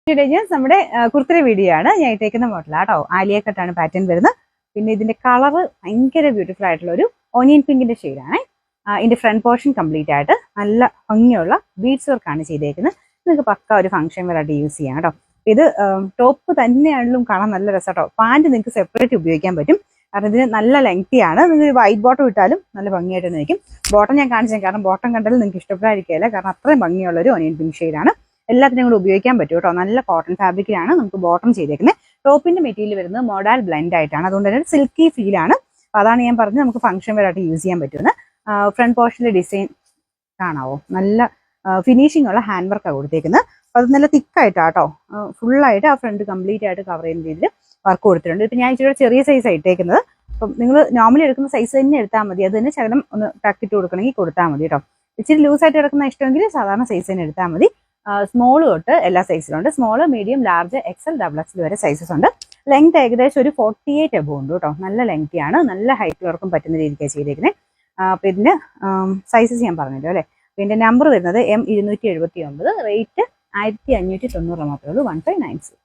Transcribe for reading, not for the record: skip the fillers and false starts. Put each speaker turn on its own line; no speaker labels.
നമ്മുടെ കുർത്തിയുടെ വീഡിയോ ആണ്. ഞാൻ ഇട്ടേക്കുന്ന മോഡലാട്ടോ. ആലിയ കട്ടാണ് പാറ്റേൺ വരുന്നത്. പിന്നെ ഇതിന്റെ കളറ് ഭയങ്കര ബ്യൂട്ടിഫുൾ ആയിട്ടുള്ള ഒരു ഓനിയൻ പിങ്കിന്റെ ഷെയ്ഡാണ്. ഇതിന്റെ ഫ്രണ്ട് പോർഷൻ കംപ്ലീറ്റ് ആയിട്ട് നല്ല ഭംഗിയുള്ള ബീഡ്സ് വർക്കാണ് ചെയ്തേക്കുന്നത്. നിങ്ങൾക്ക് പക്ക ഒരു ഫംഗ്ഷൻ വരായിട്ട് യൂസ് ചെയ്യാം കേട്ടോ. ഇത് ടോപ്പ് തന്നെയാണെങ്കിലും കാണാൻ നല്ല രസമാട്ടോ. പാൻറ് നിങ്ങൾക്ക് സെപ്പറേറ്റ് ഉപയോഗിക്കാൻ പറ്റും. കാരണം ഇതിന് നല്ല ലെങ്തി ആണ്. നിങ്ങൾ വൈറ്റ് ബോട്ടം ഇട്ടാലും നല്ല ഭംഗിയായിട്ട് നിൽക്കും. ബോട്ടം ഞാൻ കാണിച്ചത് കാരണം ബോട്ടം കണ്ടാലും നിങ്ങൾക്ക് ഇഷ്ടപ്പെടാതിരിക്കില്ല. കാരണം അത്രയും ഭംഗിയുള്ള ഒരു ഓനിയൻ പിങ്ക് ഷെയ്ഡാണ്. എല്ലാത്തിനും കൂടെ ഉപയോഗിക്കാൻ പറ്റും കേട്ടോ. നല്ല കോട്ടൺ ഫാബ്രിക്കിലാണ് നമുക്ക് ബോട്ടം ചെയ്തേക്കുന്നത്. ടോപ്പിന്റെ മെറ്റീരിയൽ വരുന്നത് മോഡൽ ബ്ലെൻഡ് ആയിട്ടാണ്. അതുകൊണ്ട് തന്നെ സിൽക്കി ഫീലാണ്. അപ്പോൾ അതാണ് ഞാൻ പറഞ്ഞത് നമുക്ക് ഫംഗ്ഷൻ വരായിട്ട് യൂസ് ചെയ്യാൻ പറ്റുന്നത്. ഫ്രണ്ട് പോർഷനിലെ ഡിസൈൻ കാണാവോ, നല്ല ഫിനിഷിംഗ് ഉള്ള ഹാൻഡ് വർക്കാണ് കൊടുത്തേക്കുന്നത്. അപ്പോൾ അത് നല്ല തിക്കായിട്ടാട്ടോ, ഫുള്ളായിട്ട് ആ ഫ്രണ്ട് കംപ്ലീറ്റ് ആയിട്ട് കവർ ചെയ്യുന്ന രീതിയിൽ വർക്ക് കൊടുത്തിട്ടുണ്ട്. ഇപ്പം ഞാൻ ഇച്ചിരി ചെറിയ സൈസ് ഇട്ടേക്കുന്നത്. അപ്പം നിങ്ങൾ നോർമലി എടുക്കുന്ന സൈസ് തന്നെ എടുത്താൽ മതി. അത് തന്നെ ശകലം ഒന്ന് ടക്കിട്ട് കൊടുക്കണമെങ്കിൽ കൊടുത്താൽ മതി കേട്ടോ. ഇച്ചിരി ലൂസായിട്ട് എടുക്കുന്ന ഇഷ്ടമെങ്കിൽ സാധാരണ സൈസ് തന്നെ എടുത്താൽ മതി. സ്മോൾ തൊട്ട് എല്ലാ സൈസിലുണ്ട്. Small, medium, large, XL, double XL വരെ സൈസസ് ഉണ്ട്. ലെങ്ത് ഏകദേശം ഒരു 48 എബോ ഉണ്ട് കേട്ടോ. നല്ല ലെങ്തിയാണ്. നല്ല ഹൈറ്റുള്ളവർക്കും പറ്റുന്ന രീതിക്കാണ് ചെയ്തേക്കുന്നത്. അപ്പോൾ ഇതിന് സൈസസ് ഞാൻ പറഞ്ഞല്ലോ അല്ലേ. ഇതിൻ്റെ നമ്പർ വരുന്നത് M279, റേറ്റ് 1590 മാത്രമേ ഉള്ളൂ. 1596.